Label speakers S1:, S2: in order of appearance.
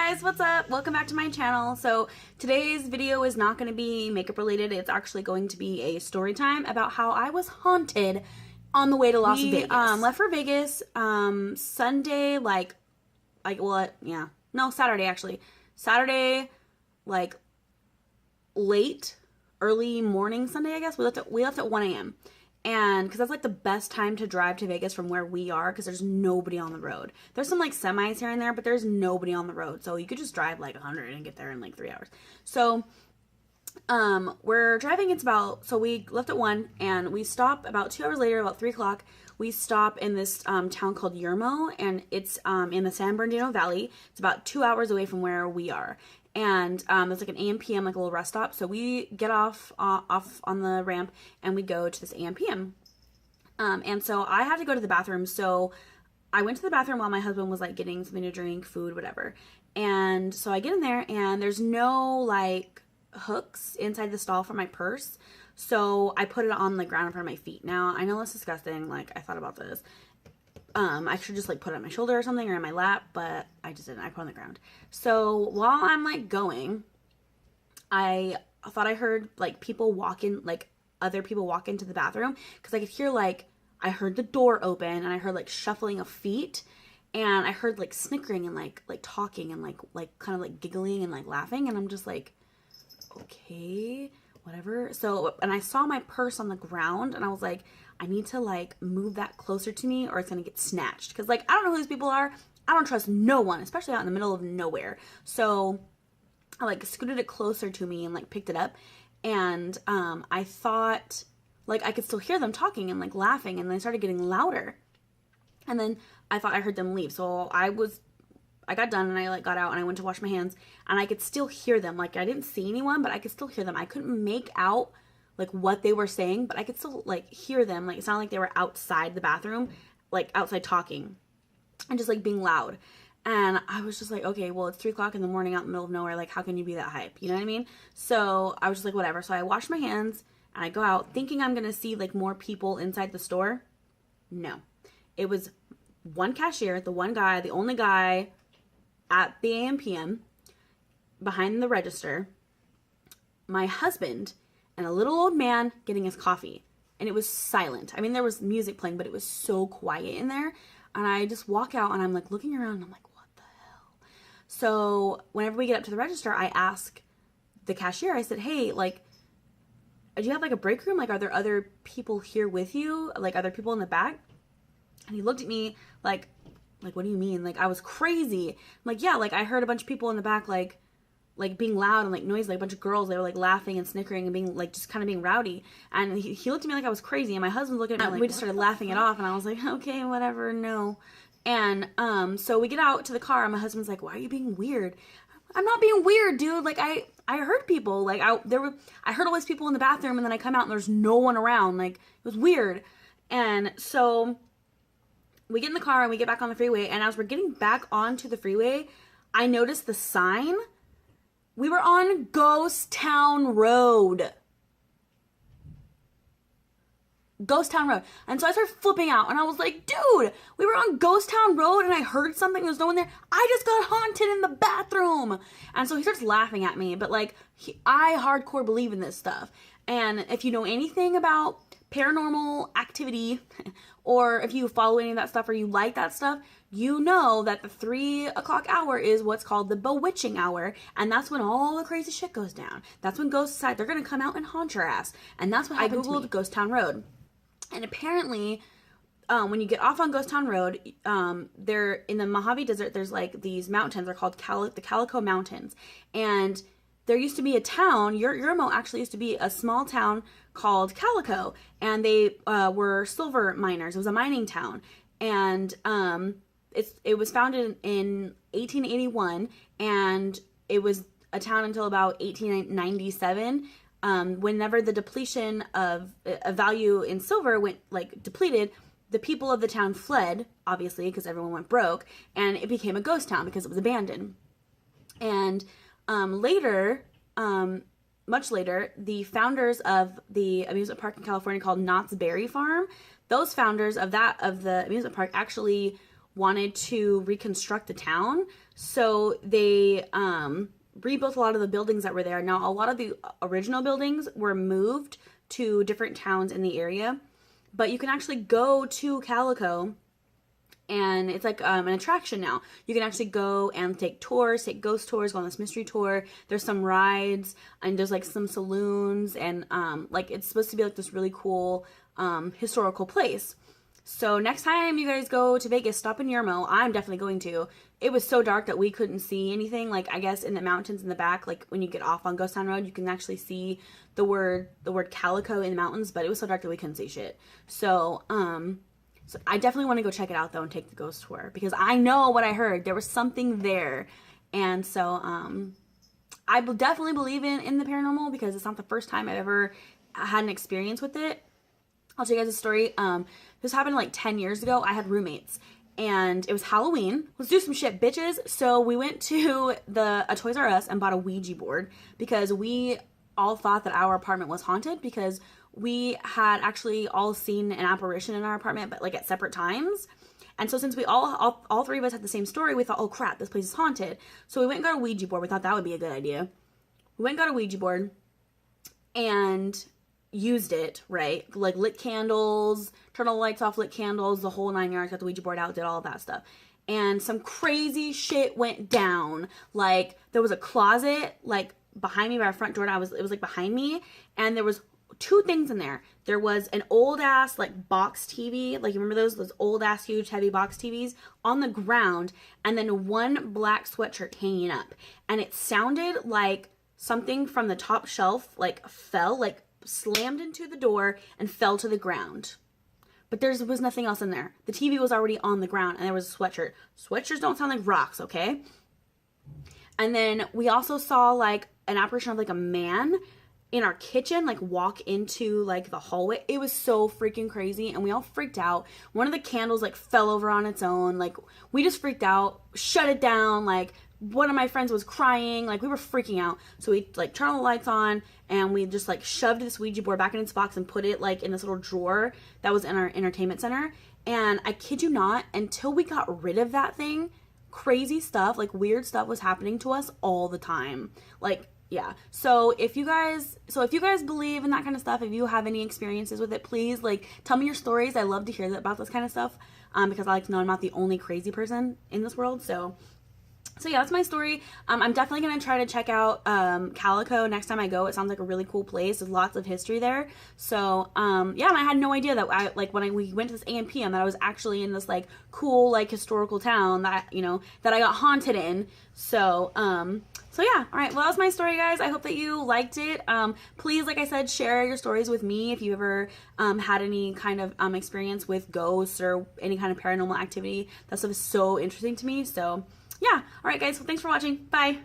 S1: guys, what's up? Welcome back to my channel. So today's video is not going to be makeup related. It's actually going to be a story time about how I was haunted on the way to Las Vegas. Left for Vegas Sunday, Saturday actually. Saturday, like late, early morning Sunday, I guess. We left at 1 a.m. And because that's like the best time to drive to Vegas from where we are, because there's nobody on the road. There's some like semis here and there, but there's nobody on the road. So you could just drive like 100 and get there in like 3 hours. So we're driving, so we left at 1 and we stop about 2 hours later, about 3 o'clock. We stop in this town called Yermo, and it's in the San Bernardino Valley. It's about 2 hours away from where we are. And there's like an AM PM, like a little rest stop. So we get off on the ramp and we go to this AM PM. And so I had to go to the bathroom. So I went to the bathroom while my husband was like getting something to drink, food, whatever. And so I get in there and there's no like hooks inside the stall for my purse. So I put it on the ground in front of my feet. Now I know that's disgusting. Like I thought about this. I should just like put it on my shoulder or something or in my lap, but I just didn't. I put it on the ground. So while I'm like going, I thought I heard like people walk in, like other people walk into the bathroom, because I could hear I heard the door open and I heard like shuffling of feet, and I heard like snickering and like talking and like kind of like giggling and like laughing, and I'm just like, okay, whatever. So, and I saw my purse on the ground and I was like, I need to like move that closer to me or it's going to get snatched. Cause like, I don't know who these people are. I don't trust no one, especially out in the middle of nowhere. So I like scooted it closer to me and like picked it up. And, I thought like I could still hear them talking and like laughing, and they started getting louder. And then I thought I heard them leave. So I got done and I like got out and I went to wash my hands, and I could still hear them. Like I didn't see anyone, but I could still hear them. I couldn't make out like what they were saying, but I could still like hear them. Like it sounded like they were outside the bathroom, like outside talking and just like being loud. And I was just like, okay, well, it's 3 o'clock in the morning out in the middle of nowhere. Like, how can you be that hype? You know what I mean? So I was just like, whatever. So I washed my hands and I go out thinking I'm going to see like more people inside the store. No, it was one cashier, the one guy, the only guy at the AM PM behind the register, my husband, and a little old man getting his coffee. And it was silent. I mean, there was music playing, but it was so quiet in there. And I just walk out and I'm like looking around and I'm like, what the hell? So whenever we get up to the register, I ask the cashier, I said, hey, like, do you have like a break room? Like, are there other people here with you? Like, other people in the back? And he looked at me like, what do you mean? Like, I was crazy. I'm like, yeah, like I heard a bunch of people in the back, like being loud and like noisy, like a bunch of girls. They were like laughing and snickering and being like, just kind of being rowdy. And he looked at me like I was crazy. And my husband looked at me like, we just started laughing it off. And I was like, okay, whatever, no. And so we get out to the car and my husband's like, why are you being weird? I'm not being weird, dude. Like I heard people. Like I heard all these people in the bathroom, and then I come out and there's no one around. Like it was weird. And so we get in the car and we get back on the freeway. And as we're getting back onto the freeway, I noticed the sign. We were on Ghost Town Road. Ghost Town Road. And so I started flipping out and I was like, dude, we were on Ghost Town Road and I heard something. There was no one there. I just got haunted in the bathroom. And so he starts laughing at me. But like, I hardcore believe in this stuff. And if you know anything about paranormal activity, or if you follow any of that stuff or you like that stuff, you know that the 3 o'clock hour is what's called the bewitching hour, and that's when all the crazy shit goes down. That's when ghosts decide they're gonna come out and haunt your ass, and that's what happened to me. I googled Ghost Town Road, and apparently, when you get off on Ghost Town Road, there in the Mojave Desert, there's like these mountains. They're called the Calico Mountains, and there used to be a town. Yermo actually used to be a small town called Calico, and they were silver miners. It was a mining town, and it was founded in 1881, and it was a town until about 1897. Whenever the depletion of a value in silver went like depleted, the people of the town fled, obviously, because everyone went broke, and it became a ghost town because it was abandoned. And later, much later, the founders of the amusement park in California called Knott's Berry Farm, those founders of the amusement park actually wanted to reconstruct the town. So they rebuilt a lot of the buildings that were there. Now, a lot of the original buildings were moved to different towns in the area, but you can actually go to Calico, and it's like an attraction now. You can actually go and take tours, take ghost tours, go on this mystery tour. There's some rides, and there's like some saloons, and like it's supposed to be like this really cool historical place. So next time you guys go to Vegas, stop in Yermo. I'm definitely going to. It was so dark that we couldn't see anything. Like, I guess in the mountains in the back, like when you get off on Ghost Town Road, you can actually see the word Calico in the mountains, but it was so dark that we couldn't see shit. So I definitely want to go check it out though and take the ghost tour, because I know what I heard. There was something there. And so I definitely believe in the paranormal, because it's not the first time I've ever had an experience with it. I'll tell you guys a story. This happened like 10 years ago. I had roommates, and it was Halloween. Let's do some shit, bitches. So we went to a Toys R Us and bought a Ouija board, because we all thought that our apartment was haunted, because we had actually all seen an apparition in our apartment, but like at separate times. And so since we all three of us had the same story, we thought, oh crap, this place is haunted. So we went and got a Ouija board. We thought that would be a good idea. We went and got a Ouija board and used it, right? Like lit candles, turned all the lights off, lit candles, the whole 9 yards, got the Ouija board out, did all of that stuff. And some crazy shit went down. Like, there was a closet, like, behind me by our front door. It was like behind me, and there was two things in there. There was an old ass like box TV, like you remember those old ass huge heavy box TVs on the ground, and then one black sweatshirt hanging up. And it sounded like something from the top shelf like fell, like slammed into the door and fell to the ground. But there was nothing else in there. The TV was already on the ground, and there was a sweatshirt. Sweatshirts don't sound like rocks, okay? And then we also saw like an apparition of like a man in our kitchen, like walk into like the hallway. It was so freaking crazy, and we all freaked out. One of the candles like fell over on its own. Like, we just freaked out, shut it down. Like, one of my friends was crying. Like, we were freaking out. So we like turned all the lights on, and we just like shoved this Ouija board back in its box and put it like in this little drawer that was in our entertainment center. And I kid you not, until we got rid of that thing, crazy stuff, like weird stuff was happening to us all the time. Like, yeah. So if you guys believe in that kind of stuff, if you have any experiences with it, please like tell me your stories. I love to hear about this kind of stuff, because I like to know I'm not the only crazy person in this world. So yeah, that's my story. I'm definitely going to try to check out Calico next time I go. It sounds like a really cool place. There's lots of history there. So, yeah, and I had no idea that we went to this AM/PM, that I was actually in this, like, cool, like, historical town that, you know, that I got haunted in. So yeah. All right. Well, that was my story, guys. I hope that you liked it. Please, like I said, share your stories with me if you ever had any kind of experience with ghosts or any kind of paranormal activity. That stuff is so interesting to me. So yeah. All right, guys. Well, thanks for watching. Bye.